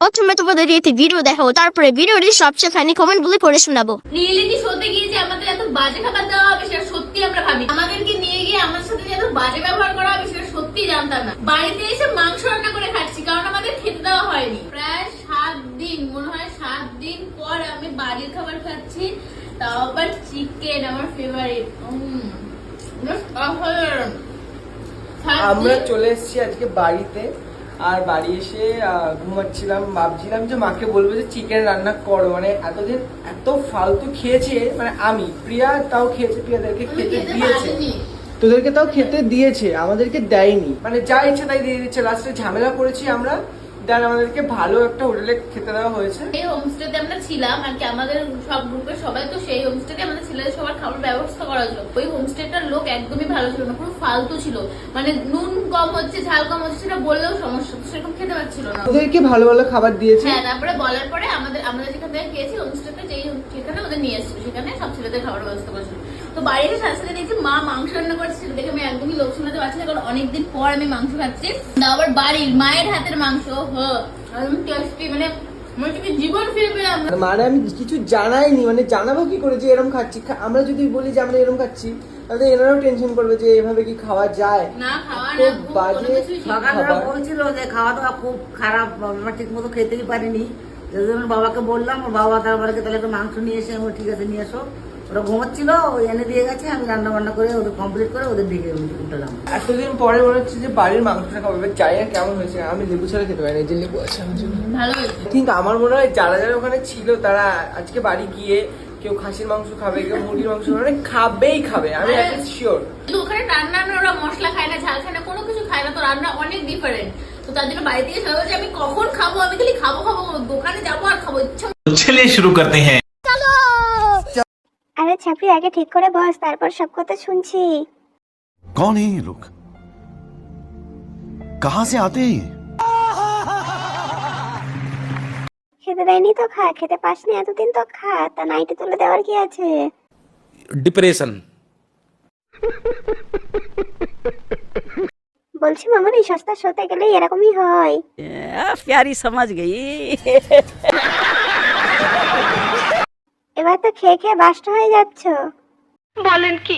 প্রথমে তোমাদের একটি ভিডিও দেখাবো, তারপরে ভিডিওটি সবচেয়ে ফানি কমেন্ট গুলি পড়ে শোনাবো। রিয়েলিটি শোতে গিয়ে যে আমাদের এত বাজে খাবার দেওয়া হবে সেটা সত্যি আমরা ভাবি। আমাদেরকে নিয়ে গিয়ে আমার সাথে যে এত বাজে ব্যবহার করা হবে সেটা সত্যি জানতাম না। বাড়িতে এসে মাংস রান্না করে খাচ্ছি কারণ আমাদের খেতে দেওয়া হয়নি। প্রায় 7 দিন, মনে হয় 7 দিন পর আমি বাড়ির খাবার খাচ্ছি, তাও আবার চিকেন, আমার ফেভারিট। আমরা চলে এসেছি আজকে বাড়িতে, আর বাড়ি এসে ঘুমাচ্ছিলাম, ভাবছিলাম যে মাকে বলবো যে চিকেন রান্না করো। মানে এতদিন এত ফালতু খেয়েছে, মানে আমি, প্রিয়া তাও খেয়েছে, প্রিয়াদেরকে খেতে দিয়েছে, তোদেরকে তাও খেতে দিয়েছে, আমাদেরকে দেয়নি। মানে যা ইচ্ছা তাই দিয়ে দিচ্ছে। লাস্টে ঝামেলা করেছি আমরা, দেন আমাদেরকে ভালো একটা হোটেলে খেতে দেওয়া হয়েছে। এই হোমস্টেতে আমরা ছিলাম আর কি, আমাদের সব গ্রুপের সবাই তো সেই হোমস্টেতে, আমাদের ছেলেদের সবার খাবার ব্যবস্থা করা ছিল। ওই হোমস্টেটার লোক একদমই ভালো ছিল না, পুরো ফালতু ছিল। মানে নুন কম হচ্ছে, ঝাল কম হচ্ছে, সেটা বললেও সমস্যা, সেরকম খেতে পাচ্ছিল না। ওদেরকে ভালো ভালো খাবার দিয়েছে। হ্যাঁ, তারপরে বলার পরে আমরা যেখান থেকে খেয়েছি হোমস্টেতে, যেই সেখানে ওদের নিয়ে এসেছিল, সেখানে সব ছেলেদের খাবার ব্যবস্থা করেছিল। তো বাড়িতে সাথে সাথে দেখছি মা মাংস রান্না করেছে, সেটা দেখে আমি একদমই লোক শোনাতে পারছি না, কারণ অনেকদিন পর আমি মাংস খাচ্ছি, আবার বাড়ির মায়ের হাতের মাংস। একদম টেস্টি, মানে জীবন ফিরে পেলাম। মানে আমি কিছু জানাইনি, মানে জানাবো কি করে যে এরকম খাচ্ছি। আমরা যদি বলি যে আমরা এরকম খাচ্ছি, তাহলে এনারাও টেনশন করবে যে এভাবে কি খাওয়া যায়। না, খাওয়া না, খুব বাজে সকালবেলা বলছিল যে খাওয়া দাওয়া খুব খারাপ, আমরা ঠিক মতো খেতেই পারিনি। যে জন্য বাবাকে বললাম, ওর বাবা তারপরে তাহলে একটু মাংস নিয়ে এসে, আমি ঠিক আছে নিয়ে এসো। ওরা ঘুমাচ্ছিল, ওই এনে দিয়ে গেছে, আমি রান্না বান্না করে ওদের কমপ্লিট করে ওদের দিকে উঠলাম। এতদিন পরে মনে হচ্ছে যে বাড়ির মাংসটা খাবো, এবার জানি না কেমন হয়েছে। আমি লেবু ছাড়া খেতে পারি না, যে লেবু আছে আমার জন্য ভালো হয়েছে। ঠিক আমার মনে হয় যারা যারা ওখানে ছিল তারা আজকে বাড়ি গিয়ে কেউ খাসির মাংস খাবে, কেউ মুরগির মাংস খাবে, মানে খাবেই খাবে, আমি শিওর। কিন্তু ওখানে রান্না ওরা মশলা খায় না, ঝাল খায় না, কোনো কিছু খায় না, তো রান্না অনেক ডিফারেন্ট। তো তার জন্য বাড়ি থেকে সবাই বলছে আমি কখন খাবো, আমি খালি খাবো খাবো, দোকানে যাবো আর খাবো, ইচ্ছা। चलिए शुरू करते हैं। আরে ছাপড়ি, আগে ঠিক করে বস, তারপর সব কথা শুনছি। कौन है ये लोग? कहां से आते हैं ये? খেতে দেয়নি তো খা, খেতে পাসনি এতদিন তো খা, তা নাইটে তুলে দেওয়ার কি আছে? डिप्रेशन। বলছি মামনি, সস্তা শোতে গেলে এরকমই হয়। প্যারি সমাজ গই। এবার তো খেয়ে খেয়ে বাস্ট হয়ে যাচ্ছ। বলেন কি?